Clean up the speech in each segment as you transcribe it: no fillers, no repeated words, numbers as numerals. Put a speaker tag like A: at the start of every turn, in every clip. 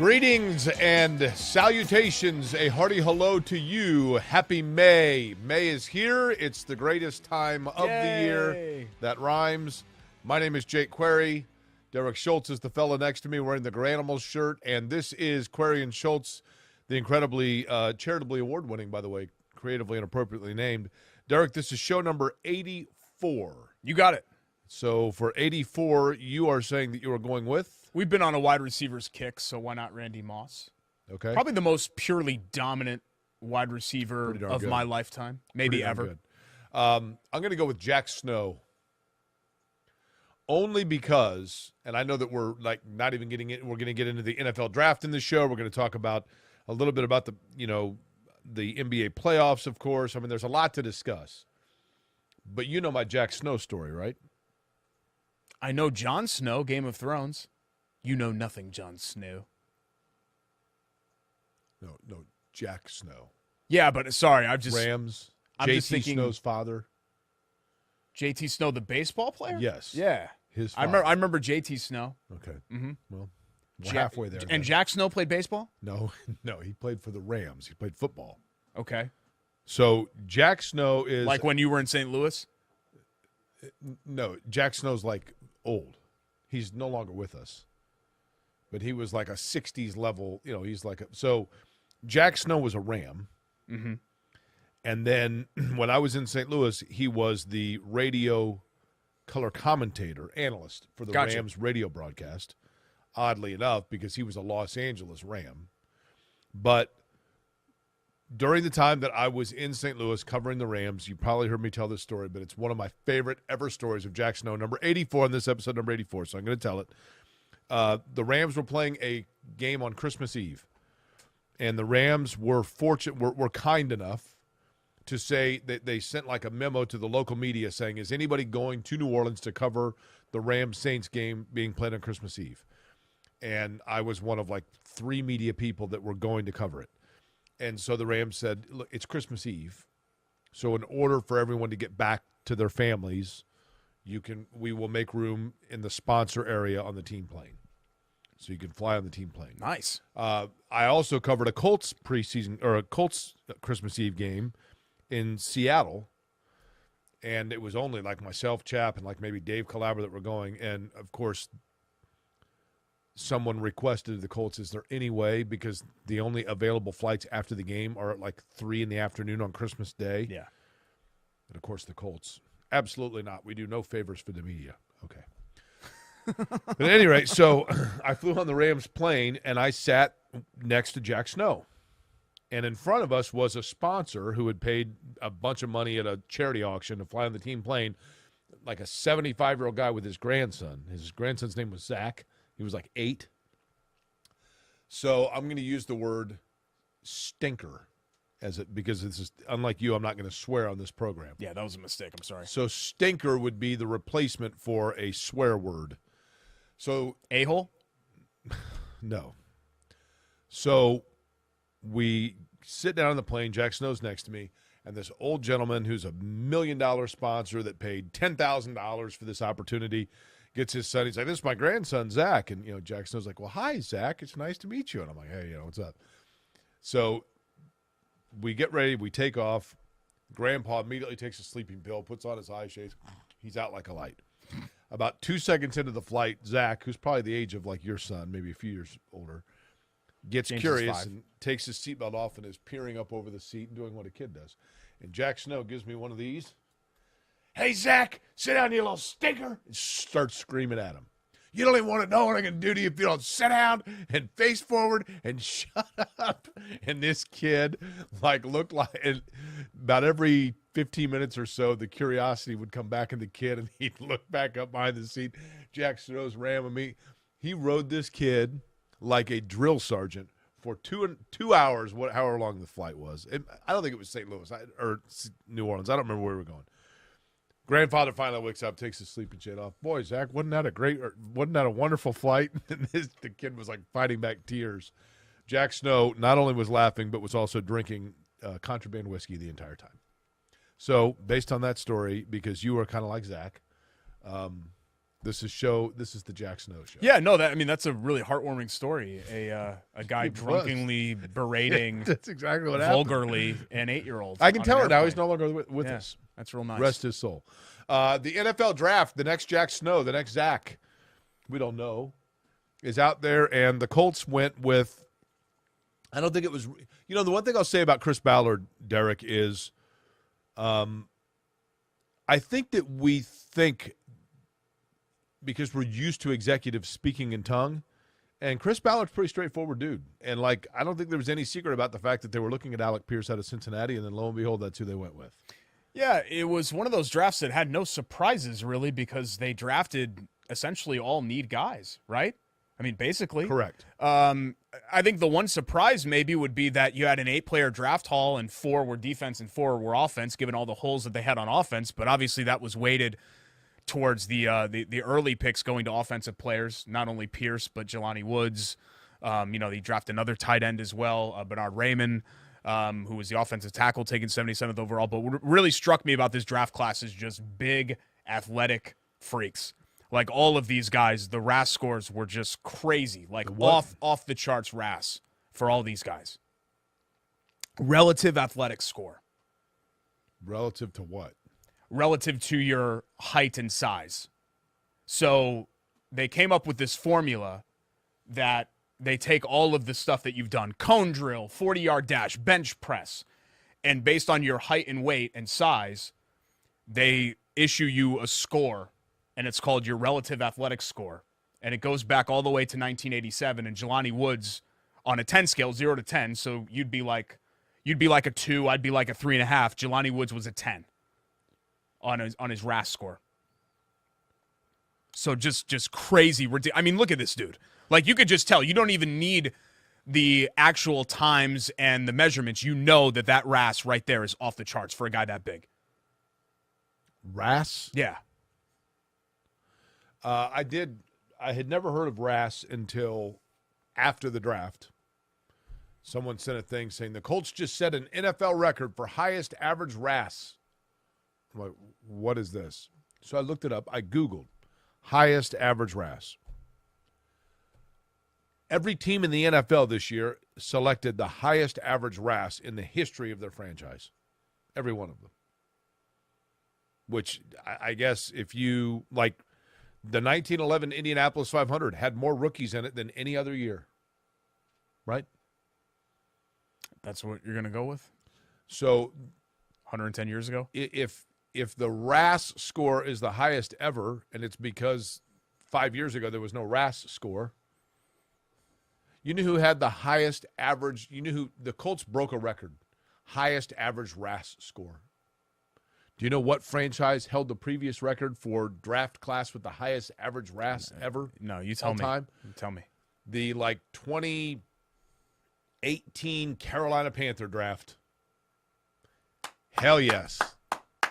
A: Greetings and salutations. A hearty hello to you. Happy May. May is here. It's the greatest time of the year. That rhymes. My name is Jake Query. Derek Schultz is the fella next to me wearing the Granimals shirt. And this is Query and Schultz, the incredibly charitably award-winning, by the way, creatively and appropriately named. Derek, this is show number 84.
B: You got it.
A: So for 84, you are saying that you are going with?
B: We've been on a wide receivers kick, so why not Randy Moss?
A: Okay.
B: Probably the most purely dominant wide receiver of my lifetime, maybe ever.
A: Good. I'm going to go with Jack Snow. Only because, and I know that we're like not even getting it. We're going to get into the NFL draft in the show. We're going to talk about a little bit about the NBA playoffs, of course. I mean, there's a lot to discuss. But you know my Jack Snow story, right?
B: I know Jon Snow, Game of Thrones. You know nothing, Jon Snow.
A: No, Jack Snow.
B: Yeah, but sorry,
A: Rams.
B: I'm
A: JT
B: just thinking
A: Snow's father.
B: JT Snow, the baseball player?
A: Yes.
B: Yeah.
A: His father.
B: I remember JT Snow.
A: Okay.
B: Mm-hmm.
A: Well, we're halfway there.
B: And Jack Snow played baseball?
A: No, he played for the Rams. He played football.
B: Okay.
A: So Jack Snow is
B: like when you were in St. Louis?
A: No, Jack Snow's like old. He's no longer with us. But he was like a 60s level, he's like so Jack Snow was a Ram.
B: Mm-hmm.
A: And then when I was in St. Louis, he was the radio color commentator, analyst for the Rams radio broadcast, oddly enough, because he was a Los Angeles Ram. But during the time that I was in St. Louis covering the Rams, you probably heard me tell this story, but it's one of my favorite ever stories of Jack Snow, number 84 in this episode, number 84, so I'm going to tell it. The Rams were playing a game on Christmas Eve, and the Rams were kind enough to say that they sent like a memo to the local media saying, is anybody going to New Orleans to cover the Rams-Saints game being played on Christmas Eve? And I was one of like 3 media people that were going to cover it. And so the Rams said, look, it's Christmas Eve, so in order for everyone to get back to their families, we will make room in the sponsor area on the team plane. So you can fly on the team plane.
B: Nice.
A: I also covered a Colts Colts Christmas Eve game in Seattle, and it was only like myself, Chap, and like maybe Dave Calabra that were going. And of course, someone requested the Colts, is there any way, because the only available flights after the game are at like 3 in the afternoon on Christmas Day.
B: Yeah.
A: And of course, the Colts, absolutely not. We do no favors for the media. Okay. But at any rate, so I flew on the Rams plane, and I sat next to Jack Snow. And in front of us was a sponsor who had paid a bunch of money at a charity auction to fly on the team plane, like a 75-year-old guy with his grandson. His grandson's name was Zach. He was like 8. So I'm going to use the word stinker because this is, unlike you, I'm not going to swear on this program.
B: Yeah, that was a mistake. I'm sorry.
A: So stinker would be the replacement for a swear word. So
B: a-hole?
A: No. So we sit down on the plane. Jack Snow's next to me, and this old gentleman who's a $1 million sponsor that paid $10,000 for this opportunity gets his son. He's like, this is my grandson, Zach. And, Jack Snow's like, well, hi, Zach. It's nice to meet you. And I'm like, hey, what's up? So we get ready. We take off. Grandpa immediately takes a sleeping pill, puts on his eye shades. He's out like a light. About 2 seconds into the flight, Zach, who's probably the age of like your son, maybe a few years older, gets
B: James
A: curious and takes his seatbelt off and is peering up over the seat and doing what a kid does. And Jack Snow gives me one of these. Hey, Zach, sit down, you little stinker, and starts screaming at him. You don't even want to know what I can do to you if you don't sit down and face forward and shut up. And this kid, looked like about every 15 minutes or so, the curiosity would come back in the kid, and he'd look back up behind the seat. Jack Snow's ramming me. He rode this kid like a drill sergeant for 2 hours, however long the flight was. I don't think it was St. Louis or New Orleans. I don't remember where we were going. Grandfather finally wakes up, takes his sleeping shade off. Boy, Zach, wasn't that a wonderful flight? And the kid was like fighting back tears. Jack Snow not only was laughing, but was also drinking contraband whiskey the entire time. So based on that story, because you are kind of like Zach, This is the Jack Snow show.
B: Yeah, no, that's a really heartwarming story. A guy drunkenly berating
A: That's exactly what
B: vulgarly an 8-year-old.
A: I can tell it now. He's no longer with us.
B: That's real nice.
A: Rest his soul. The NFL draft, the next Jack Snow, the next Zach, we don't know, is out there, and the Colts went with, I don't think it was, the one thing I'll say about Chris Ballard, Derek, is I think that we think, because we're used to executives speaking in tongue, and Chris Ballard's a pretty straightforward dude. And, I don't think there was any secret about the fact that they were looking at Alec Pierce out of Cincinnati, and then lo and behold, that's who they went with.
B: Yeah, it was one of those drafts that had no surprises, really, because they drafted essentially all need guys, right? I mean, basically.
A: Correct.
B: I think the one surprise maybe would be that you had an 8-player draft haul and 4 were defense and 4 were offense, given all the holes that they had on offense. But obviously that was weighted towards the early picks going to offensive players, not only Pierce, but Jelani Woods. They drafted another tight end as well, Bernhard Raimann, who was the offensive tackle, taking 77th overall. But what really struck me about this draft class is just big, athletic freaks. Like all of these guys, the RAS scores were just crazy, off the charts RAS for all these guys. Relative athletic score.
A: Relative to what?
B: Relative to your height and size. So they came up with this formula that they take all of the stuff that you've done, cone drill, 40-yard dash, bench press, and based on your height and weight and size, they issue you a score, and it's called your relative athletic score. And it goes back all the way to 1987, and Jelani Woods on a 10 scale, 0 to 10, so you'd be like a 2, I'd be like a 3.5. Jelani Woods was a 10 on his RAS score. So just crazy. I mean, look at this dude. Like, you could just tell. You don't even need the actual times and the measurements. You know that RAS right there is off the charts for a guy that big.
A: RAS?
B: Yeah.
A: I had never heard of RAS until after the draft. Someone sent a thing saying the Colts just set an NFL record for highest average RAS. I'm like, what is this? So I looked it up. I Googled highest average RAS. Every team in the NFL this year selected the highest average RAS in the history of their franchise. Every one of them. Which I guess if you, like, the 1911 Indianapolis 500 had more rookies in it than any other year. Right?
B: That's what you're going to go with?
A: So
B: 110 years ago?
A: If the RAS score is the highest ever, and it's because 5 years ago there was no RAS score, you knew who had the highest average? You knew who the Colts broke a record, highest average RAS score. Do you know what franchise held the previous record for draft class with the highest average RAS ever?
B: No, you tell me.
A: Time?
B: You tell me.
A: The 2018 Carolina Panther draft. Hell yes.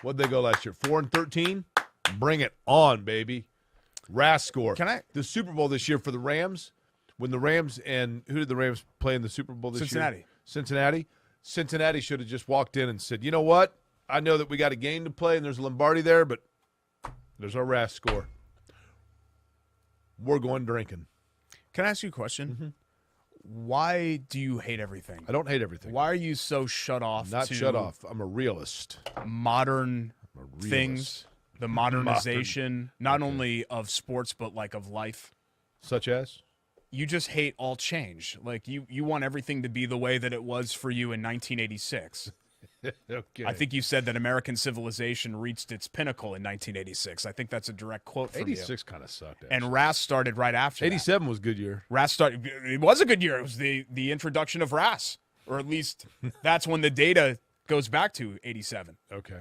A: What'd they go last year? 4-13? Bring it on, baby. RAS score.
B: The
A: Super Bowl this year for the Rams, when the Rams and who did the Rams play in the Super Bowl this year? Cincinnati. Cincinnati should have just walked in and said, you know what? I know that we got a game to play and there's Lombardi there, but there's our RAS score. We're going drinking.
B: Can I ask you a question?
A: Mm-hmm.
B: Why do you hate everything?
A: I don't hate everything.
B: Why are you so shut off?
A: Not shut off. I'm a realist.
B: Modern things, the modernization, not only of sports but like of life.
A: Such as?
B: You just hate all change. Like you want everything to be the way that it was for you in 1986.
A: Okay.
B: I think you said that American civilization reached its pinnacle in 1986. I think that's a direct quote from
A: 86 kind of sucked. Actually.
B: And RAS started right after
A: 87 was a good year.
B: RAS started. It was a good year. It was the introduction of RAS, or at least that's when the data goes back to 87.
A: Okay.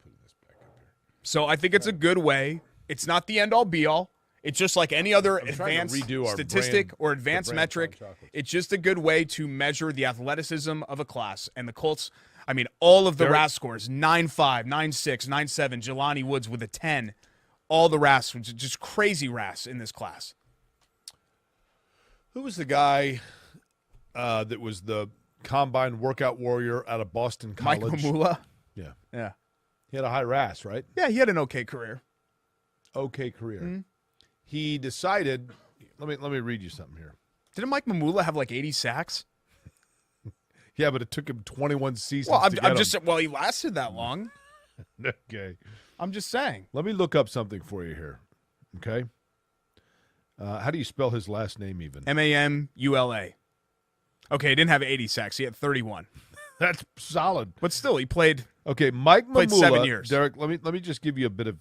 A: Put this back up here.
B: So I think it's a good way. It's not the end all be all. It's just like any other advanced statistic or advanced metric. It's just a good way to measure the athleticism of a class. And the Colts, I mean, all of the RAS scores, 9.5, 9.6, 9.7, Jelani Woods with a 10, all the RAS, just crazy RAS in this class.
A: Who was the guy that was the combine workout warrior out of Boston College?
B: Mike Mamula?
A: Yeah.
B: Yeah.
A: He had a high RAS, right?
B: Yeah, he had an okay career.
A: okay career. He decided. Let me read you something here.
B: Didn't Mike Mamula have like 80 sacks?
A: Yeah, but it took him 21 seasons.
B: Well,
A: to
B: I'm
A: get
B: just
A: him.
B: well, he lasted that long.
A: Okay.
B: I'm just saying.
A: Let me look up something for you here. Okay. How do you spell his last name even?
B: Mamula. Okay, he didn't have 80 sacks. He had 31.
A: That's solid.
B: But still, he played.
A: Okay, Mike Mamula.
B: Played 7 years.
A: Derek, let me just give you a bit of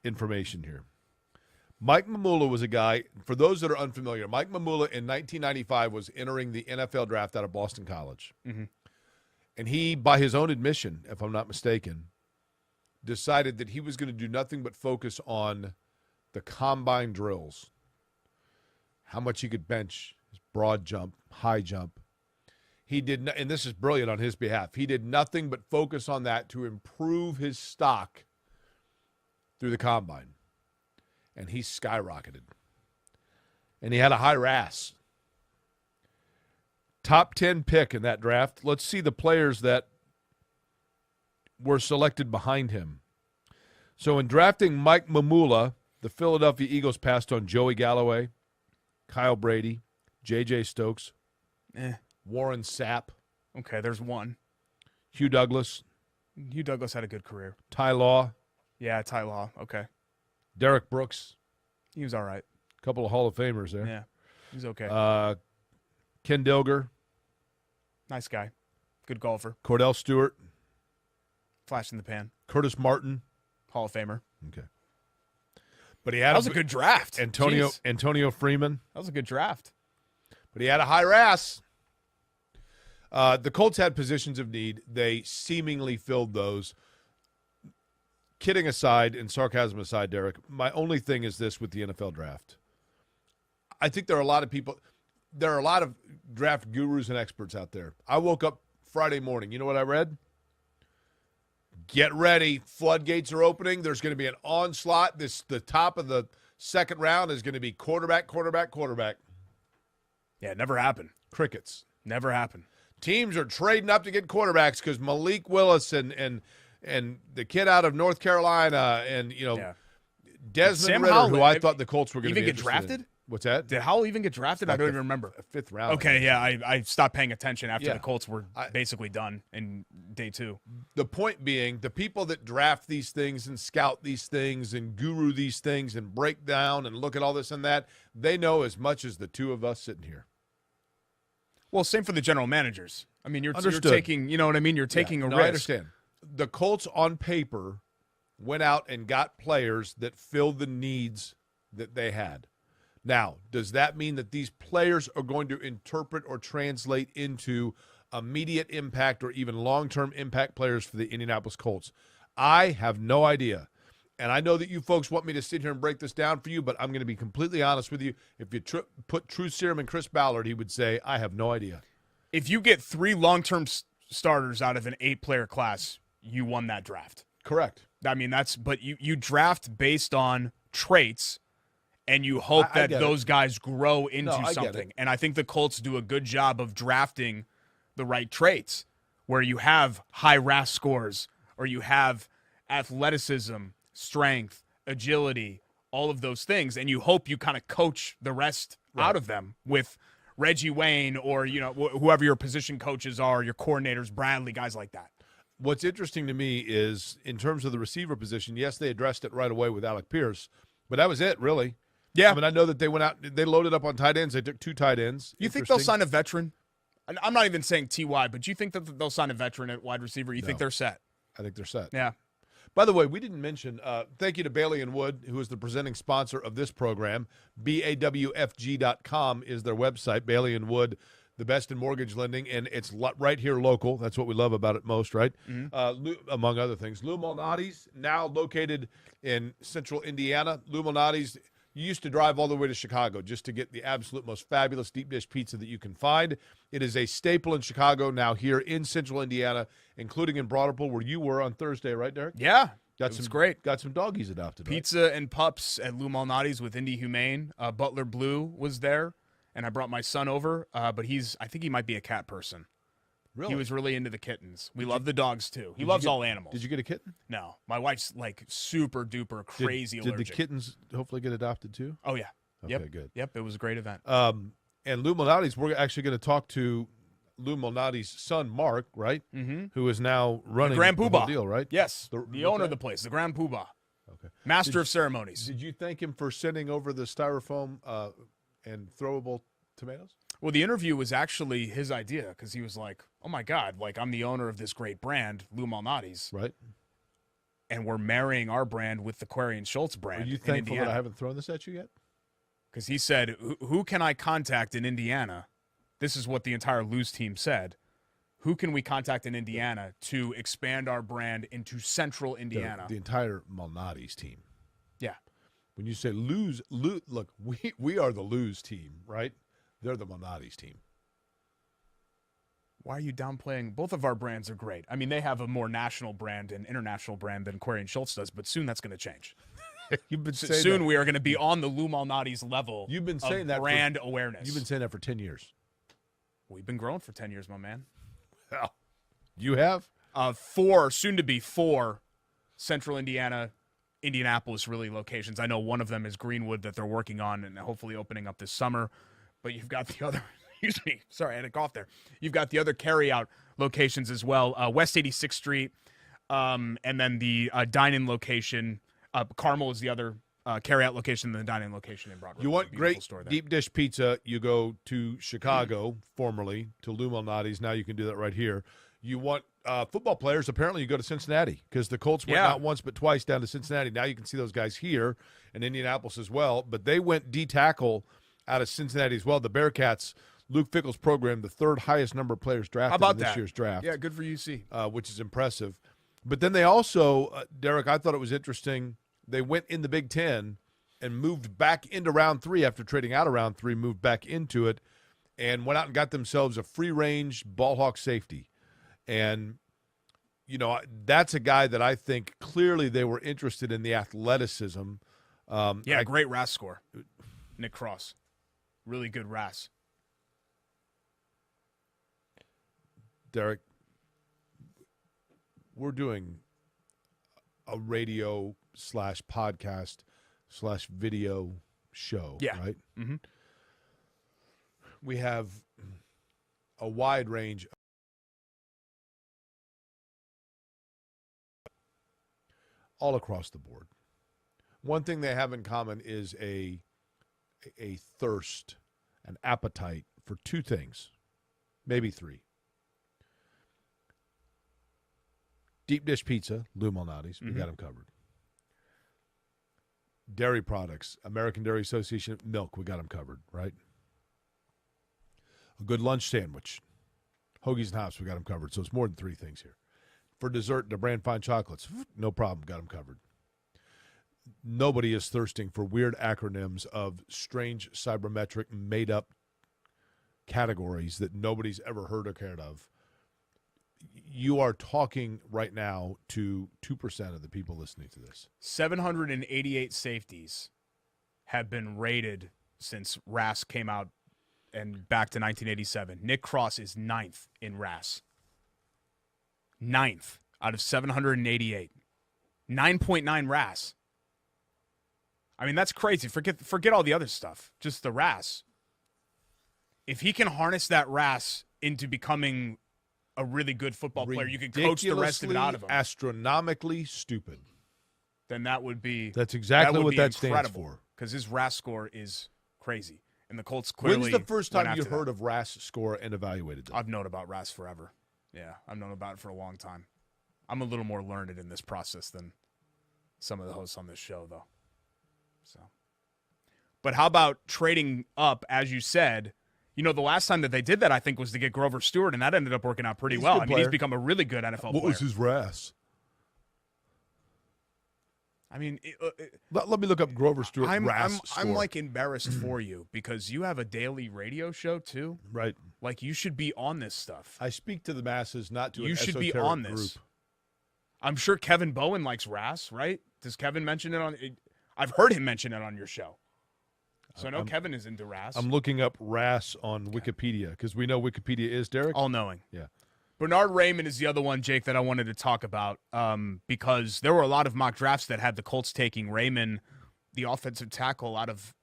A: information here. Mike Mamula was a guy, for those that are unfamiliar, Mike Mamula in 1995 was entering the NFL draft out of Boston College.
B: Mm-hmm.
A: And he, by his own admission, if I'm not mistaken, decided that he was going to do nothing but focus on the combine drills, how much he could bench, his broad jump, high jump. He did, and this is brilliant on his behalf, he did nothing but focus on that to improve his stock through the combine. And he skyrocketed. And he had a high RAS. Top 10 pick in that draft. Let's see the players that were selected behind him. So in drafting Mike Mamula, the Philadelphia Eagles passed on Joey Galloway, Kyle Brady, J.J. Stokes, Warren Sapp.
B: Okay, there's one.
A: Hugh Douglas.
B: Hugh Douglas had a good career.
A: Ty Law.
B: Yeah, Ty Law. Okay.
A: Derek Brooks.
B: He was all right.
A: A couple of Hall of Famers there.
B: Yeah, he's okay.
A: Ken Dilger.
B: Nice guy. Good golfer.
A: Cordell Stewart.
B: Flash in the pan.
A: Curtis Martin.
B: Hall of Famer.
A: Okay. But he had
B: that was a good draft.
A: Antonio Freeman.
B: That was a good draft.
A: But he had a high RAS. The Colts had positions of need. They seemingly filled those. Kidding aside and sarcasm aside, Derek, my only thing is this with the NFL draft. I think there are a lot of people, there are a lot of draft gurus and experts out there. I woke up Friday morning. You know what I read? Get ready. Floodgates are opening. There's going to be an onslaught. The top of the second round is going to be quarterback.
B: Yeah, it never happened.
A: Crickets.
B: Never happened.
A: Teams are trading up to get quarterbacks because Malik Willis and the kid out of North Carolina and, Desmond Ridder,
B: Howell,
A: who I thought the Colts were going to
B: even
A: be
B: get drafted?
A: in. What's that?
B: Did Howell even get drafted? I don't even remember.
A: Fifth round.
B: Okay, yeah, I stopped paying attention after the Colts were basically done in day 2.
A: The point being, the people that draft these things and scout these things and guru these things and break down and look at all this and that, they know as much as the two of us sitting here.
B: Well, same for the general managers. I mean, you're taking, you know what I mean? You're taking a risk.
A: I understand. The Colts on paper went out and got players that filled the needs that they had. Now, does that mean that these players are going to interpret or translate into immediate impact or even long-term impact players for the Indianapolis Colts? I have no idea. And I know that you folks want me to sit here and break this down for you, but I'm going to be completely honest with you. If you put True Serum and Chris Ballard, he would say, I have no idea.
B: If you get 3 long-term starters out of an 8-player class, you won that draft.
A: Correct.
B: I mean, but you draft based on traits, and you hope that those guys grow into something. And I think the Colts do a good job of drafting the right traits, where you have high RAS scores, or you have athleticism, strength, agility, all of those things, and you hope you kind of coach the rest out of them with Reggie Wayne or whoever your position coaches are, your coordinators, Bradley, guys like that.
A: What's interesting to me is in terms of the receiver position, yes, they addressed it right away with Alec Pierce, but that was it, really.
B: Yeah.
A: I mean, I know that they went out, they loaded up on tight ends. They took 2 tight ends.
B: You think they'll sign a veteran? I'm not even saying T.Y., but do you think that they'll sign a veteran at wide receiver? You think they're set?
A: I think they're set.
B: Yeah.
A: By the way, we didn't mention, thank you to Bailey & Wood, who is the presenting sponsor of this program. BAWFG.com is their website. Bailey & Wood, the best in mortgage lending, and it's right here local. That's what we love about it most, right? Mm-hmm. Among other things. Lou Malnati's, now located in central Indiana. Lou Malnati's, you used to drive all the way to Chicago just to get the absolute most fabulous deep dish pizza that you can find. It is a staple in Chicago, now here in central Indiana, including in Broderpool, where you were on Thursday, right, Derek?
B: Yeah. That's great.
A: Got some doggies adopted.
B: Pizza and pups at Lou Malnati's with Indy Humane. Butler Blue was there, and I brought my son over, but I think he might be a cat person.
A: Really?
B: He was really into the kittens. We love the dogs, too. He loves all animals.
A: Did you get a kitten?
B: No. My wife's, like, super-duper crazy
A: Did
B: allergic.
A: the kittens hopefully get adopted, too?
B: Oh, yeah.
A: Okay, good.
B: Yep, it was a great event.
A: And Lou Malnati's, we're actually going to talk to Lou Malnati's son, Mark, right?
B: Mm-hmm.
A: Who is now running
B: the Grand
A: the
B: Poobah
A: whole deal, right?
B: Yes, the owner of the place, the Grand Poobah.
A: Okay.
B: Master of ceremonies.
A: Did you thank him for sending over the styrofoam and throwable tomatoes?
B: Well, the interview was actually his idea because he was like, oh, my God, like, I'm the owner of this great brand, Lou Malnati's.
A: Right.
B: And we're marrying our brand with the Query and Schultz brand.
A: Are you thankful that I haven't thrown this at you yet?
B: Because he said, who can I contact in Indiana? This is what the entire Lou's team said. Who can we contact in Indiana to expand our brand into central Indiana?
A: The entire Malnati's team.
B: Yeah.
A: When you say Lou's, look, we are the Lou's team, right? They're the Malnati's team.
B: Why are you downplaying? Both of our brands are great. I mean, they have a more national brand and international brand than Query and Schultz does, but soon that's going to change.
A: You've been saying
B: soon
A: that.
B: We are going to be on the Lou Malnati's level.
A: You've been saying
B: of
A: that
B: brand awareness.
A: You've been saying that for 10 years.
B: We've been growing for 10 years, my man.
A: Well, you have?
B: Soon to be four Central Indiana, Indianapolis really locations. I know one of them is Greenwood that they're working on and hopefully opening up this summer. But you've got the other, excuse me, sorry, I had a cough there. You've got the other carry-out locations as well. West 86th Street, and then the dine-in location. Carmel is the other carry-out location and the dine-in location in Broadway.
A: You want great deep dish pizza, you go to Chicago, formerly, to Lou Malnati's. Now you can do that right here. You want football players, apparently you go to Cincinnati because the Colts went not once but twice down to Cincinnati. Now you can see those guys here in Indianapolis as well. But they went D-tackle out of Cincinnati as well. The Bearcats, Luke Fickell's program, the third highest number of players drafted in this year's draft.
B: Yeah, good for UC.
A: Which is impressive. But then they also, Derek, I thought it was interesting, they went in the Big Ten and moved back into round 3 after trading out of round 3, moved back into it, and went out and got themselves a free-range ball hawk safety. And, you know, that's a guy that I think clearly they were interested in the athleticism.
B: Great RAS score. Nick Cross. Really good RAS.
A: Derek, we're doing a radio / podcast / video show, right?
B: Mm-hmm.
A: We have a wide range all across the board. One thing they have in common is a thirst, an appetite for 2 things, maybe 3. Deep dish pizza, Lou Malnati's, we got them covered. Dairy products, American Dairy Association milk, we got them covered, right? A good lunch sandwich, Hoagies and Hops, we got them covered. So it's more than 3 things here. For dessert, the brand fine chocolates, no problem, got them covered. Nobody is thirsting for weird acronyms of strange cybermetric made-up categories that nobody's ever heard or cared of. You are talking right now to 2% of the people listening to this.
B: 788 safeties have been rated since RAS came out and back to 1987. Nick Cross is 9th in RAS. 9th out of 788. 9.9 RAS. I mean, that's crazy. Forget all the other stuff. Just the RAS. If he can harness that RAS into becoming a really good football player, you can coach the rest of it out of him.
A: Astronomically stupid.
B: Then that would be
A: That's exactly what that stands for.
B: Because his RAS score is crazy. And the Colts clearly.
A: When's the first time you heard of RAS score and evaluated them?
B: I've known about RAS forever. Yeah, I've known about it for a long time. I'm a little more learned in this process than some of the hosts on this show, though. So, but how about trading up, as you said? You know, the last time that they did that, I think, was to get Grover Stewart, and that ended up working out pretty well. I mean, he's become a really good NFL player.
A: What was his RAS?
B: I mean,
A: let me look up Grover Stewart RAS score.
B: I'm like embarrassed for you because you have a daily radio show too,
A: right?
B: Like you should be on this stuff.
A: I speak to the masses, not to an
B: you should
A: esoteric
B: be on this.
A: Group.
B: I'm sure Kevin Bowen likes RAS, right? Does Kevin mention it on? I've heard him mention it on your show. So I know Kevin is into RAS.
A: I'm looking up RAS on Wikipedia because we know Wikipedia is, Derek.
B: All-knowing.
A: Yeah.
B: Bernhard Raimann is the other one, Jake, that I wanted to talk about because there were a lot of mock drafts that had the Colts taking Raimann, the offensive tackle, out of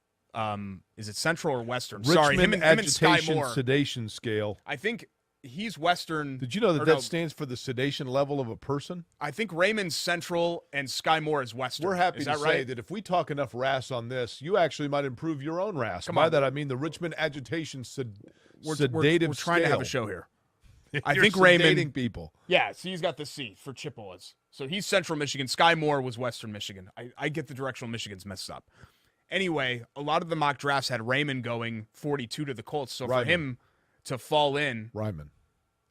B: is it Central or Western? Sorry, him and Sky Moore.
A: Sedation scale.
B: I think he's Western.
A: Did you know that stands for the sedation level of a person?
B: I think Raymond's Central and Sky Moore is Western.
A: We're happy to say that if we talk enough RAS on this, you actually might improve your own RAS. By that I mean the Richmond Agitation Sedative
B: We're trying to have a show here. I
A: You're
B: think Raymond
A: sedating people.
B: Yeah, so he's got the C for Chippewas. So he's Central Michigan. Sky Moore was Western Michigan. I get the directional Michigan's messed up. Anyway, a lot of the mock drafts had Raymond going 42 to the Colts. So for him to fall in.
A: Raimann.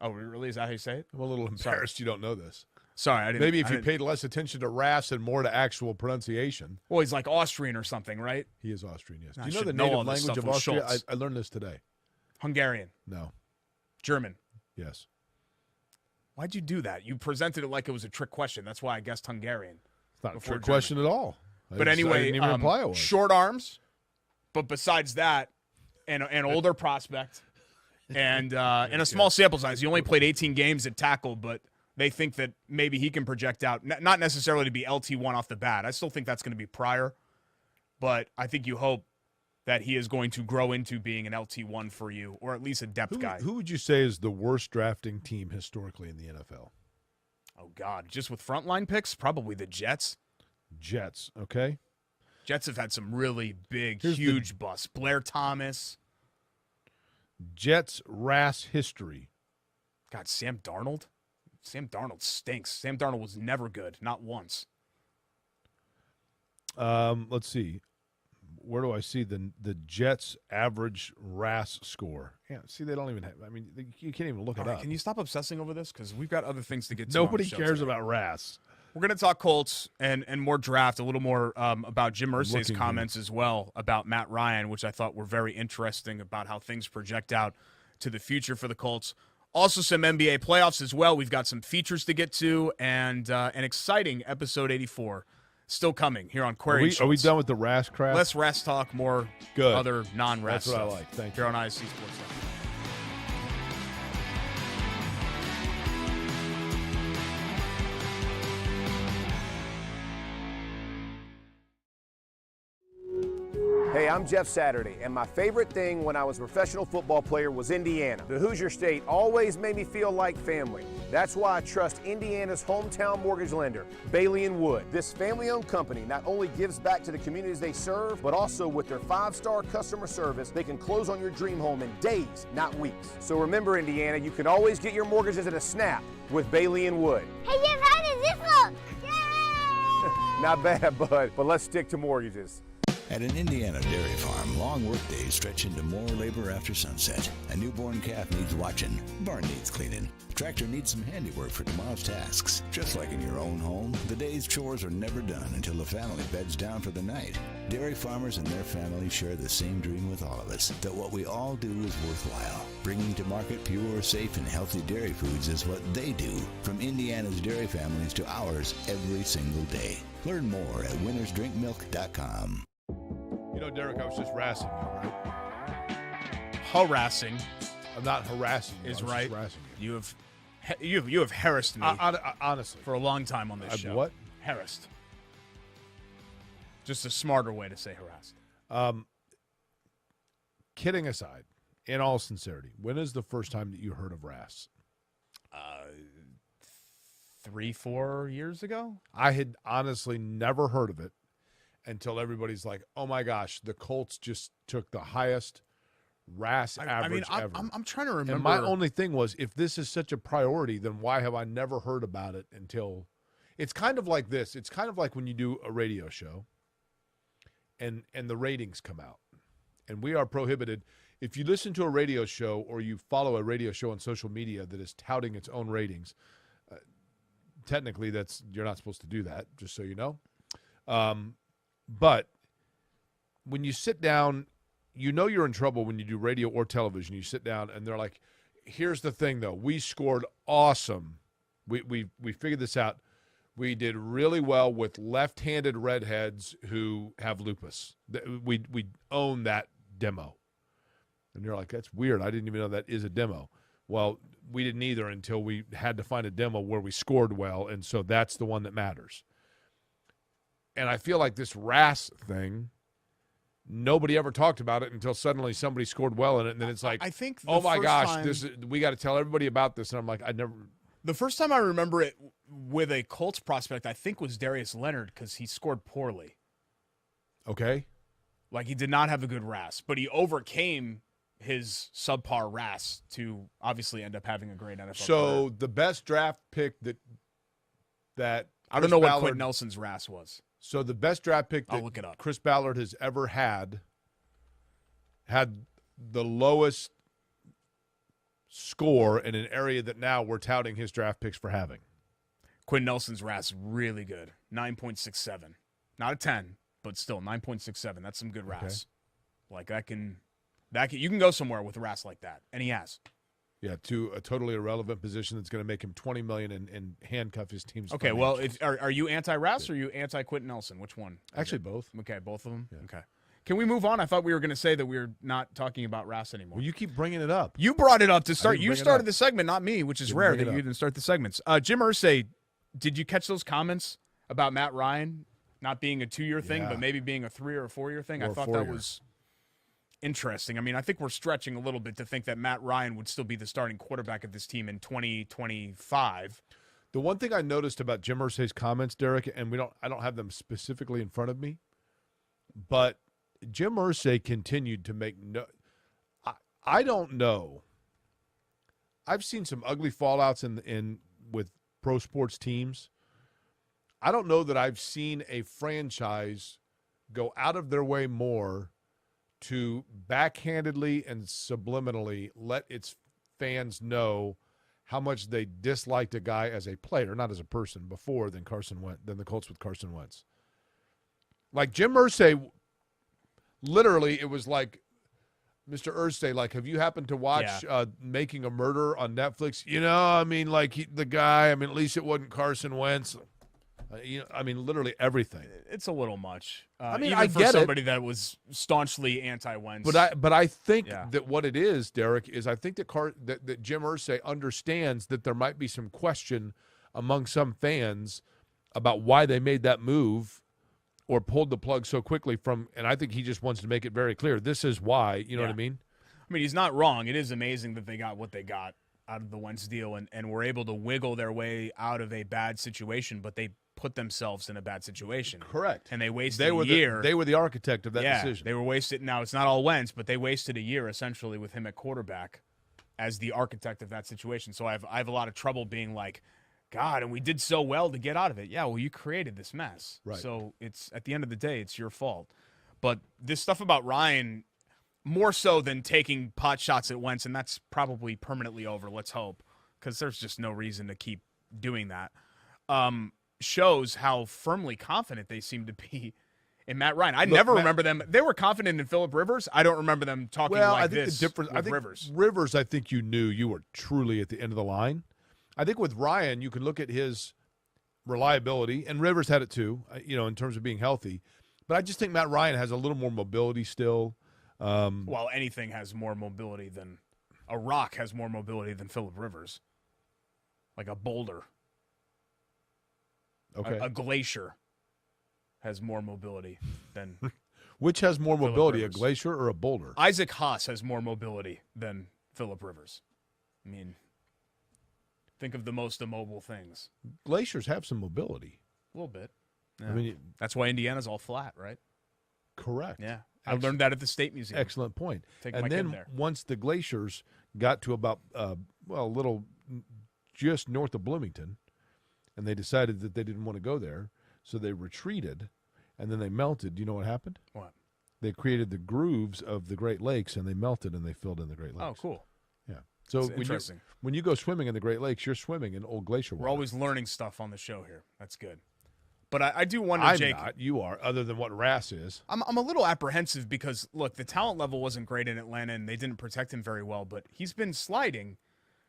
B: Oh, really? Is that how you say it?
A: I'm a little embarrassed you don't know this.
B: Sorry, I didn't.
A: Maybe if you paid less attention to RAS and more to actual pronunciation.
B: Well, he's like Austrian or something, right?
A: He is Austrian, yes.
B: I
A: Do you know the
B: should know
A: native
B: all this
A: language
B: stuff
A: of
B: with
A: Austria?
B: Schultz.
A: I learned this today.
B: Hungarian.
A: No.
B: German.
A: Yes.
B: Why'd you do that? You presented it like it was a trick question. That's why I guessed Hungarian.
A: It's not a trick question at all.
B: But anyway,
A: I didn't even imply it was.
B: Short arms. But besides that, an older prospect, and a small sample size. He only played 18 games at tackle, but they think that maybe he can project out, not necessarily to be LT1 off the bat. I still think that's going to be prior, but I think you hope that he is going to grow into being an LT1 for you, or at least a depth guy.
A: Who would you say is the worst drafting team historically in the NFL?
B: Oh, God. Just with frontline picks? Probably the Jets.
A: Jets, okay.
B: Jets have had some really big, huge busts. Blair Thomas.
A: Jets RAS history.
B: God, Sam Darnold? Sam Darnold stinks. Sam Darnold was never good, not once.
A: Let's see. Where do I see the Jets' average RAS score? Yeah, see, they don't even have. I mean, you can't even look it up.
B: Can you stop obsessing over this? Because we've got other things to get to.
A: Nobody cares about RAS.
B: We're going to talk Colts and more draft, a little more about Jim Irsay's comments as well about Matt Ryan, which I thought were very interesting about how things project out to the future for the Colts. Also some NBA playoffs as well. We've got some features to get to and an exciting episode 84 still coming here on Query and Schultz.
A: Are we done with the RAS crap?
B: Less RAS talk, more other non-RAS
A: stuff. That's what
B: stuff.
A: I like. Thank
B: you.
A: Here
B: on ISC Sports Network.
C: Hey, I'm Jeff Saturday, and my favorite thing when I was a professional football player was Indiana. The Hoosier State always made me feel like family. That's why I trust Indiana's hometown mortgage lender, Bailey & Wood. This family-owned company not only gives back to the communities they serve, but also with their 5-star customer service, they can close on your dream home in days, not weeks. So remember, Indiana, you can always get your mortgages at a snap with Bailey & Wood.
D: Hey, Jeff, how does this look? Yay!
C: Not bad, bud, but let's stick to mortgages.
E: At an Indiana dairy farm, long workdays stretch into more labor after sunset. A newborn calf needs watching, barn needs cleaning, tractor needs some handiwork for tomorrow's tasks. Just like in your own home, the day's chores are never done until the family beds down for the night. Dairy farmers and their families share the same dream with all of us, that what we all do is worthwhile. Bringing to market pure, safe, and healthy dairy foods is what they do, from Indiana's dairy families to ours every single day. Learn more at winnersdrinkmilk.com.
A: You know, Derek, I was just harassing you, right?
B: Harassing.
A: I'm not harassing you.
B: Is right.
A: Harassing
B: you have harassed me.
A: Honestly,
B: for a long time on this show.
A: What?
B: Harassed. Just a smarter way to say harassed.
A: Kidding aside, in all sincerity, when is the first time that you heard of RAS?
B: 3-4 years ago.
A: I had honestly never heard of it until everybody's like, oh my gosh, the Colts just took the highest RAS average ever.
B: I'm trying to remember.
A: And my only thing was, if this is such a priority, then why have I never heard about it until – it's kind of like this. It's kind of like when you do a radio show and the ratings come out. And we are prohibited – if you listen to a radio show or you follow a radio show on social media that is touting its own ratings, technically you're not supposed to do that, just so you know. But when you sit down, you know you're in trouble when you do radio or television. You sit down and they're like, here's the thing, though. We scored awesome. We figured this out. We did really well with left-handed redheads who have lupus. We own that demo. And you're like, that's weird. I didn't even know that is a demo. Well, we didn't either until we had to find a demo where we scored well, and so that's the one that matters. And I feel like this RAS thing, nobody ever talked about it until suddenly somebody scored well in it, and then it's like,
B: I think
A: oh my gosh, we got to tell everybody about this. And I'm like,
B: the first time I remember it with a Colts prospect, I think was Darius Leonard, because he scored poorly.
A: Okay.
B: Like, he did not have a good RAS, but he overcame his subpar RAS to obviously end up having a great NFL
A: So
B: career.
A: the best draft pick that
B: I don't know
A: Chris
B: what
A: Ballard,
B: Quentin Nelson's RAS was.
A: So the best draft pick
B: I'll
A: that
B: look it up.
A: Chris Ballard has ever had the lowest score in an area that now we're touting his draft picks for having.
B: Quentin Nelson's RAS really good, 9.67, not a 10, but still 9.67. That's some good RAS. Like that can you can go somewhere with a RAS like that, and he has.
A: Yeah, to a totally irrelevant position that's going to make him $20 million and handcuff his team's.
B: Okay, well, are you anti-RAS or are you anti-Quentin Nelson? Which one?
A: Actually, both.
B: Okay, both of them.
A: Yeah.
B: Okay, can we move on? I thought we were going to say that we were not talking about RAS anymore.
A: Well, you keep bringing it up.
B: You brought it up to start.
A: didn't
B: You
A: bring it
B: started
A: up.
B: the segment, not me, which is
A: Didn't
B: rare
A: bring
B: that
A: it
B: you
A: up.
B: didn't start the segments. Jim Irsay, did you catch those comments about Matt Ryan not being a 2-year thing,
A: Yeah.
B: but maybe being a 3 or 4-year thing?
A: Or
B: I
A: a
B: thought
A: 4-year.
B: that was interesting. I mean, I think we're stretching a little bit to think that Matt Ryan would still be the starting quarterback of this team in 2025.
A: The one thing I noticed about Jim Irsay's comments, Derek, and I don't have them specifically in front of me, but Jim Irsay continued to make I don't know. I've seen some ugly fallouts in with pro sports teams. I don't know that I've seen a franchise go out of their way more to backhandedly and subliminally let its fans know how much they disliked a guy as a player, not as a person, before than the Colts with Carson Wentz. Like Jim Irsay, literally, it was like, Mr. Irsay, like, have you happened to watch Making a Murder on Netflix? I mean, like, the guy, I mean, at least it wasn't Carson Wentz. I mean, literally everything.
B: It's a little much.
A: I mean,
B: even
A: I
B: for
A: get
B: somebody that was staunchly anti-Wentz.
A: But I think
B: Yeah.
A: that what it is, Derek, is I think that Jim Irsay understands that there might be some question among some fans about why they made that move or pulled the plug so quickly and I think he just wants to make it very clear. This is why, you know what I mean?
B: I mean, he's not wrong. It is amazing that they got what they got out of the Wentz deal and were able to wiggle their way out of a bad situation, but they put themselves in a bad situation.
A: Correct.
B: And they wasted a year.
A: They were the architect of that decision.
B: They were wasted. Now, it's not all Wentz, but they wasted a year essentially with him at quarterback as the architect of that situation. So I have a lot of trouble being like, God, and we did so well to get out of it. Yeah, well, you created this mess.
A: Right.
B: So it's at the end of the day, it's your fault. But this stuff about Ryan, more so than taking pot shots at Wentz, and that's probably permanently over, let's hope, because there's just no reason to keep doing that, shows how firmly confident they seem to be in Matt Ryan. I never remember them. They were confident in Phillip Rivers. I don't remember them talking
A: I think
B: this
A: the difference,
B: with Rivers.
A: Rivers, I think you knew you were truly at the end of the line. I think with Ryan, you can look at his reliability, and Rivers had it too, in terms of being healthy. But I just think Matt Ryan has a little more mobility still.
B: Well, anything has more mobility than a rock has more mobility than Phillip Rivers. Like a boulder.
A: Okay.
B: A glacier has more mobility than
A: Which has more
B: Phillip
A: mobility,
B: Rivers.
A: a glacier or a boulder?
B: Isaac Haas has more mobility than Phillip Rivers. I mean, think of the most immobile things.
A: Glaciers have some mobility.
B: A little bit.
A: I
B: Yeah.
A: mean,
B: That's why Indiana's all flat, right?
A: correct.
B: Yeah. I learned that at the State Museum.
A: Excellent point.
B: Take my
A: And
B: kid
A: then
B: there.
A: once the glaciers got to about, a little just north of Bloomington, and they decided that they didn't want to go there, so they retreated, and then they melted. Do you know what happened?
B: What?
A: They created the grooves of the Great Lakes, and they melted, and they filled in the Great Lakes.
B: Oh, cool.
A: Yeah. So
B: That's interesting.
A: when you go swimming in the Great Lakes, you're swimming in old glacier water.
B: We're always learning stuff on the show here. That's good. But I do wonder,
A: I'm
B: Jake.
A: not. You are, other than what RAS is.
B: I'm a little apprehensive because, look, the talent level wasn't great in Atlanta, and they didn't protect him very well. But he's been sliding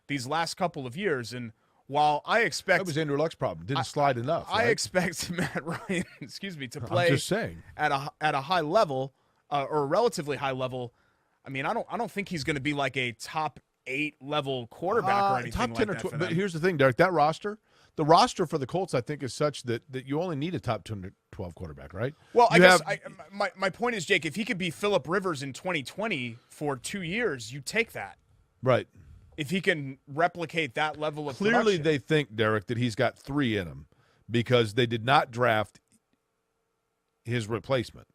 B: these last couple of years, and while I expect
A: That was Andrew Luck's problem. Didn't slide enough.
B: I
A: right?
B: expect Matt Ryan, to
A: I'm
B: play
A: just saying.
B: at a high level or a relatively high level. I mean, I don't think he's going to be like a top 8 level quarterback or anything
A: top 10
B: like
A: or
B: that.
A: But here's the thing, Derek. That roster, the roster for the Colts, I think, is such that you only need a top 10 to 12 quarterback, right?
B: Well, I guess my point is, Jake, if he could be Phillip Rivers in 2020 for 2 years, you take that.
A: Right.
B: If he can replicate that level of
A: Clearly,
B: production.
A: they think, Derek, that he's got 3 in him because they did not draft his replacement.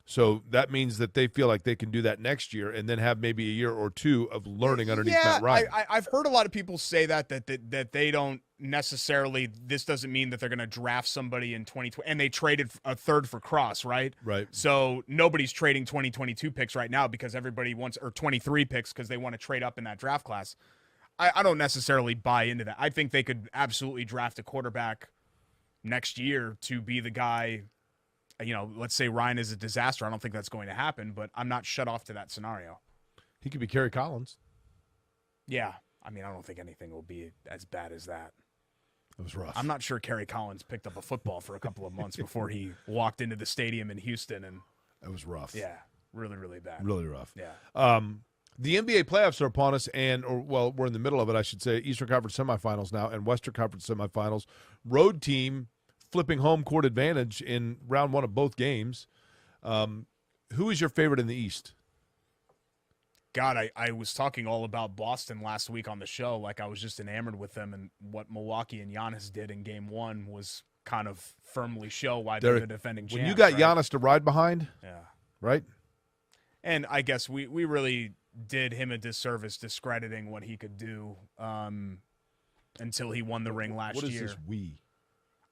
A: So that means that they feel like they can do that next year and then have maybe a year or 2 of learning underneath Matt Ryan.
B: I've heard a lot of people say that they don't necessarily – this doesn't mean that they're going to draft somebody in 2020. And they traded a third for Cross, right?
A: Right.
B: So nobody's trading 2022 picks right now because everybody wants – or 23 picks because they want to trade up in that draft class. I don't necessarily buy into that. I think they could absolutely draft a quarterback next year to be the guy – let's say Ryan is a disaster. I don't think that's going to happen, but I'm not shut off to that scenario.
A: He could be Kerry Collins.
B: Yeah. I mean, I don't think anything will be as bad as that.
A: It was rough.
B: I'm not sure Kerry Collins picked up a football for a couple of months before he walked into the stadium in Houston. And
A: it was rough.
B: Yeah, really, really bad.
A: Really rough.
B: Yeah.
A: The NBA playoffs are upon us, we're in the middle of it, I should say. Eastern Conference semifinals now and Western Conference semifinals. Road team flipping home court advantage in round 1 of both games. Who is your favorite in the East?
B: God, I was talking all about Boston last week on the show. Like, I was just enamored with them, and what Milwaukee and Giannis did in game 1 was kind of firmly show why they're the defending champs.
A: When you got
B: right?
A: Giannis to ride behind,
B: yeah,
A: right?
B: And I guess we really did him a disservice discrediting what he could do until he won the ring last year.
A: What is this we?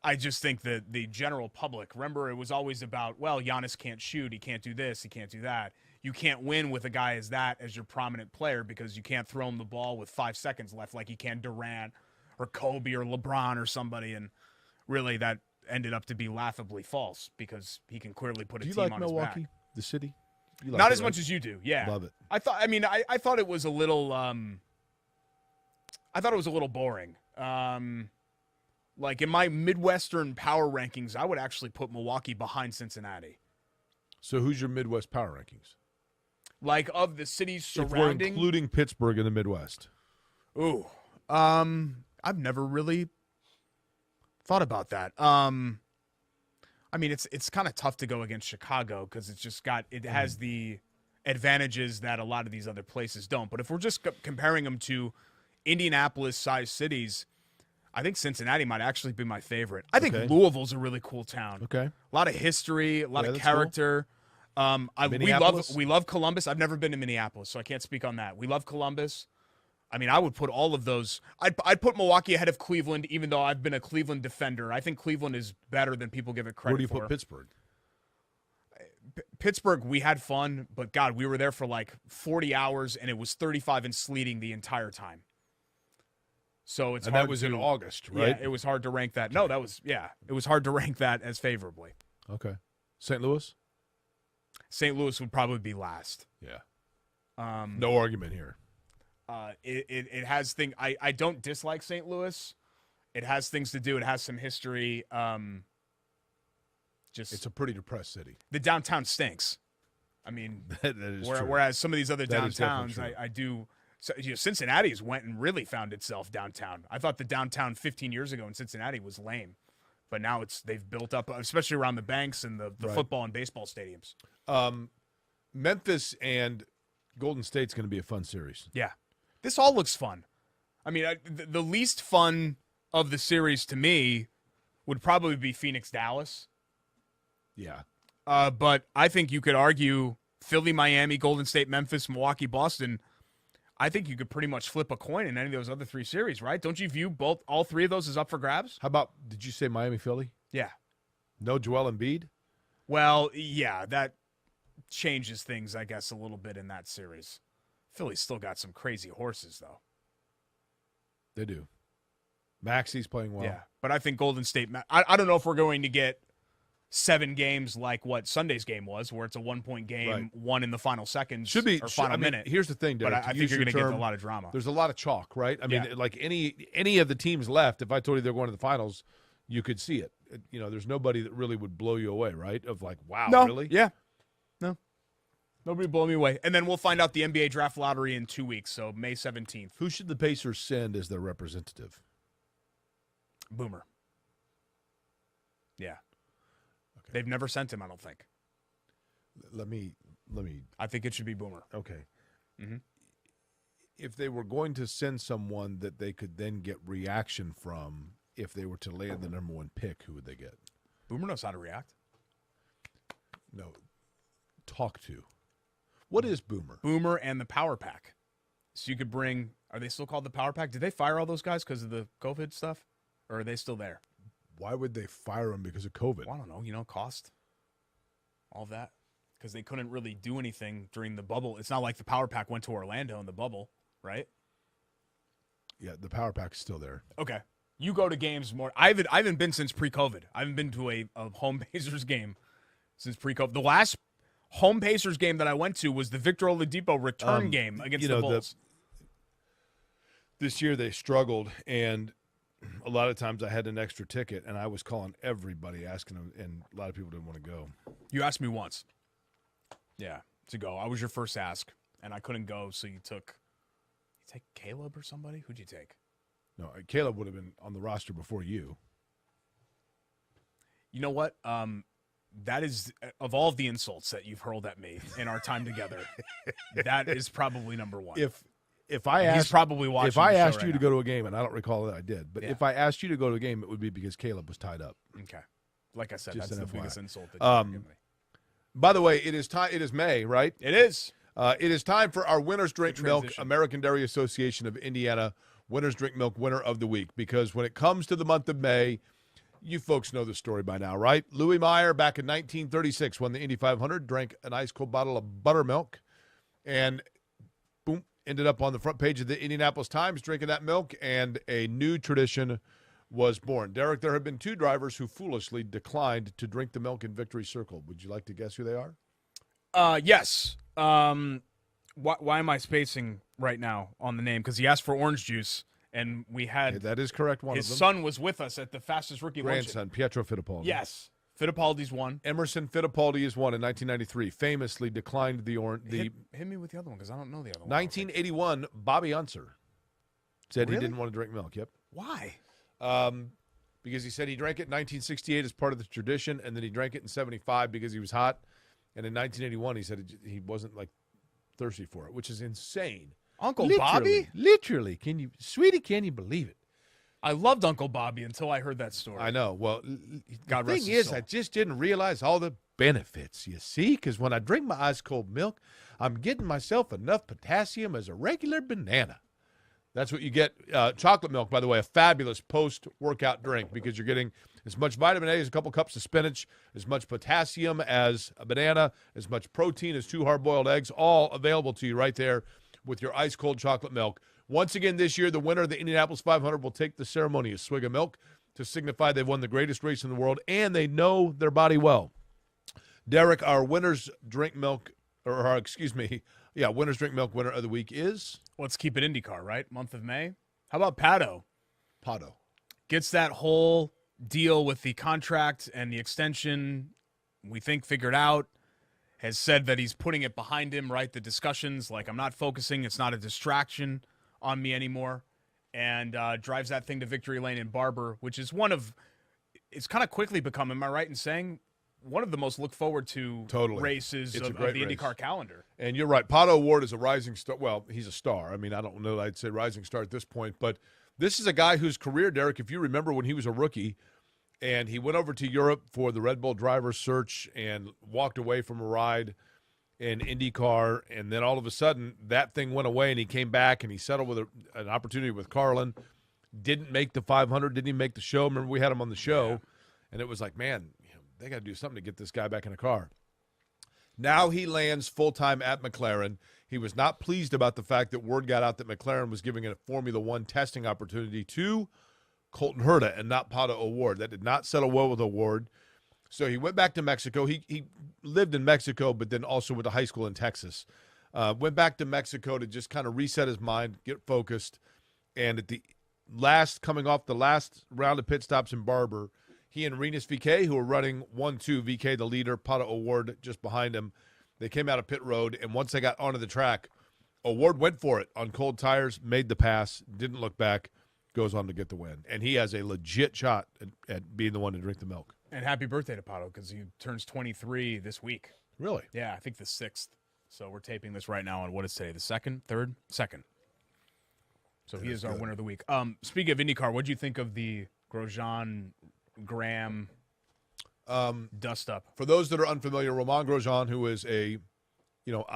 B: I just think that the general public, remember, it was always about, well, Giannis can't shoot, he can't do this, he can't do that. You can't win with a guy as your prominent player because you can't throw him the ball with 5 seconds left like you can Durant or Kobe or LeBron or somebody. And really that ended up to be laughably false because he can clearly put a team on his back.
A: Do you like Milwaukee, the city?
B: Not as much as you do, yeah.
A: Love it.
B: I thought it was a little boring. Like in my Midwestern power rankings, I would actually put Milwaukee behind Cincinnati.
A: So who's your Midwest power rankings?
B: Like of the cities surrounding,
A: if we're including Pittsburgh in the Midwest.
B: Ooh, I've never really thought about that. I mean, it's kind of tough to go against Chicago because it has the advantages that a lot of these other places don't. But if we're just comparing them to Indianapolis-sized cities, I think Cincinnati might actually be my favorite. I think Louisville's a really cool town.
A: Okay.
B: A lot of history, a lot of character. Cool. We love Columbus. I've never been to Minneapolis, so I can't speak on that. We love Columbus. I mean, I would put all of those. I'd put Milwaukee ahead of Cleveland, even though I've been a Cleveland defender. I think Cleveland is better than people give it credit for.
A: Where do you put Pittsburgh?
B: Pittsburgh, we had fun, but God, we were there for like 40 hours, and it was 35 and sleeting the entire time. So it's hard.
A: That was in August, right?
B: Yeah, it was hard to rank that. No, it was hard to rank that as favorably.
A: Okay. St. Louis?
B: St. Louis would probably be last.
A: Yeah. No argument here.
B: It has things. I don't dislike St. Louis. It has things to do. It has some history.
A: It's a pretty depressed city.
B: The downtown stinks. I mean,
A: that is true.
B: Whereas some of these other downtowns,
A: true.
B: I do. So, Cincinnati's went and really found itself downtown. I thought the downtown 15 years ago in Cincinnati was lame, but now they've built up, especially around the banks and the football and baseball stadiums.
A: Memphis and Golden State's going to be a fun series.
B: Yeah, this all looks fun. I mean, the least fun of the series to me would probably be Phoenix-Dallas.
A: Yeah.
B: But I think you could argue Philly, Miami, Golden State, Memphis, Milwaukee, Boston. I think you could pretty much flip a coin in any of those other 3 series, right? Don't you view all 3 of those as up for grabs?
A: How about, did you say Miami, Philly?
B: Yeah.
A: No Joel Embiid?
B: Well, yeah, that changes things, I guess, a little bit in that series. Philly's still got some crazy horses, though.
A: They do. Maxi's playing well.
B: Yeah, but I think Golden State, I don't know if we're going to get 7 games like what Sunday's game was, where it's a 1-point game, won in the final seconds.
A: Should be
B: or final minute.
A: Here's the thing, Derek,
B: but I think you're going to get a lot of drama.
A: There's a lot of chalk, right? I mean, like any of the teams left, if I told you they're going to the finals, you could see it. There's nobody that really would blow you away, right? Of like, wow, really?
B: Yeah. No. Nobody blow me away. And then we'll find out the NBA draft lottery in 2 weeks, so May 17th.
A: Who should the Pacers send as their representative?
B: Boomer. Yeah. Okay. They've never sent him, I don't think.
A: Let me.
B: I think it should be Boomer.
A: Okay.
B: Mm-hmm.
A: If they were going to send someone that they could then get reaction from, if they were to land the number 1 pick, who would they get?
B: Boomer knows how to react.
A: No. Talk to. What is Boomer?
B: Boomer and the Power Pack. So you could bring, are they still called the Power Pack? Did they fire all those guys because of the COVID stuff? Or are they still there?
A: Why would they fire them because of COVID?
B: Well, I don't know, cost. All of that. Because they couldn't really do anything during the bubble. It's not like the Power Pack went to Orlando in the bubble, right?
A: Yeah, the Power Pack is still there.
B: Okay. You go to games more. I haven't been since pre-COVID. I haven't been to a home Pacers game since pre-COVID. The last home Pacers game that I went to was the Victor Oladipo return game against the Bulls.
A: This year they struggled, and a lot of times I had an extra ticket, and I was calling everybody, asking them, and a lot of people didn't want to go.
B: You asked me once. Yeah, to go. I was your first ask, and I couldn't go, so you take Caleb or somebody? Who'd you take?
A: No, Caleb would have been on the roster before you.
B: You know what? That is, of all of the insults that you've hurled at me in our time together, that is probably number 1.
A: If I asked,
B: he's probably watching.
A: If I asked
B: right
A: you to
B: now.
A: go to a game, and I don't recall that I did, but
B: Yeah.
A: if I asked you to go to a game, it would be because Caleb was tied up.
B: Okay. Like I said,
A: Just
B: that's
A: an
B: the
A: FYI.
B: biggest insult that you can give me.
A: By the way, it is time. It is May, right?
B: It is.
A: It is time for our Winners Drink
B: Good
A: Milk,
B: transition.
A: American Dairy Association of Indiana Winners Drink Milk Winner of the Week. Because when it comes to the month of May, you folks know the story by now, right? Louis Meyer, back in 1936, won the Indy 500, drank an ice-cold bottle of buttermilk, and boom, ended up on the front page of the Indianapolis Times drinking that milk, and a new tradition was born. Derek, there have been 2 drivers who foolishly declined to drink the milk in Victory Circle. Would you like to guess who they are?
B: Yes. Why am I spacing right now on the name? Because he asked for orange juice, and we had
A: That is correct, one
B: his
A: of them.
B: son was with us at the fastest rookie luncheon.
A: Grandson, Pietro Fittipaldi.
B: Yes. Fittipaldi's one.
A: Emerson Fittipaldi is one in 1993. Famously declined the
B: Hit me with the other one because I don't know the other one.
A: 1981, Bobby Unser said
B: Really?
A: he didn't want to drink milk. Yep.
B: Why?
A: Because he said he drank it in 1968 as part of the tradition, and then he drank it in 75 because he was hot. And in 1981, he said he wasn't like thirsty for it, which is insane.
B: Uncle
A: Literally,
B: Bobby?
A: Literally. Can you believe it?
B: I loved Uncle Bobby until I heard that story.
A: I know. Well,
B: God
A: the
B: rest
A: thing
B: his
A: is,
B: soul.
A: I just didn't realize all the benefits, you see, because when I drink my ice-cold milk, I'm getting myself enough potassium as a regular banana. That's what you get. Chocolate milk, by the way, a fabulous post-workout drink because you're getting as much vitamin A as a couple cups of spinach, as much potassium as a banana, as much protein as 2 hard-boiled eggs, all available to you right there with your ice-cold chocolate milk. Once again this year, the winner of the Indianapolis 500 will take the ceremonious swig of milk to signify they've won the greatest race in the world, and they know their body well. Derek, our Winners Drink Milk, Winners Drink Milk winner of the week is?
B: Let's keep it IndyCar, right? Month of May. How about Pato?
A: Pato.
B: Gets that whole deal with the contract and the extension, we think, figured out. Has said that he's putting it behind him, right? The discussions, like, I'm not focusing. It's not a distraction on me anymore. And drives that thing to victory lane in Barber, which is it's kind of quickly become, am I right in saying, one of the most look forward to races of the IndyCar calendar.
A: And you're right. Pato O'Ward is a rising star. Well, he's a star. I mean, I don't know that I'd say rising star at this point, but this is a guy whose career, Derek, if you remember when he was a rookie, and he went over to Europe for the Red Bull driver's search and walked away from a ride in IndyCar, and then all of a sudden that thing went away, and he came back and he settled with an opportunity with Carlin. Didn't make the 500, didn't even make the show. Remember, we had him on the show, and it was like, man, they got to do something to get this guy back in a car. Now he lands full-time at McLaren. He was not pleased about the fact that word got out that McLaren was giving a Formula One testing opportunity to Colton Herta and not Pato O'Ward. That did not settle well with O'Ward. So he went back to Mexico. He lived in Mexico, but then also went to high school in Texas. Went back to Mexico to just kind of reset his mind, get focused. And at the coming off the last round of pit stops in Barber, he and Rinus VeeKay, who were running 1-2, VeeKay the leader, Pato O'Ward just behind him, They came out of pit road, and once they got onto the track, O'Ward went for it on cold tires, made the pass, didn't look back, goes on to get the win. And he has a legit shot at being the one to drink the milk.
B: And happy birthday to Pato because he turns 23 this week.
A: Really?
B: Yeah, I think the 6th. So we're taping this right now on what is today, the 2nd, 3rd? 2nd. So he is our winner of the week. Speaking of IndyCar, what do you think of the Grosjean, Graham dust up?
A: For those that are unfamiliar, Romain Grosjean, who is a, obviously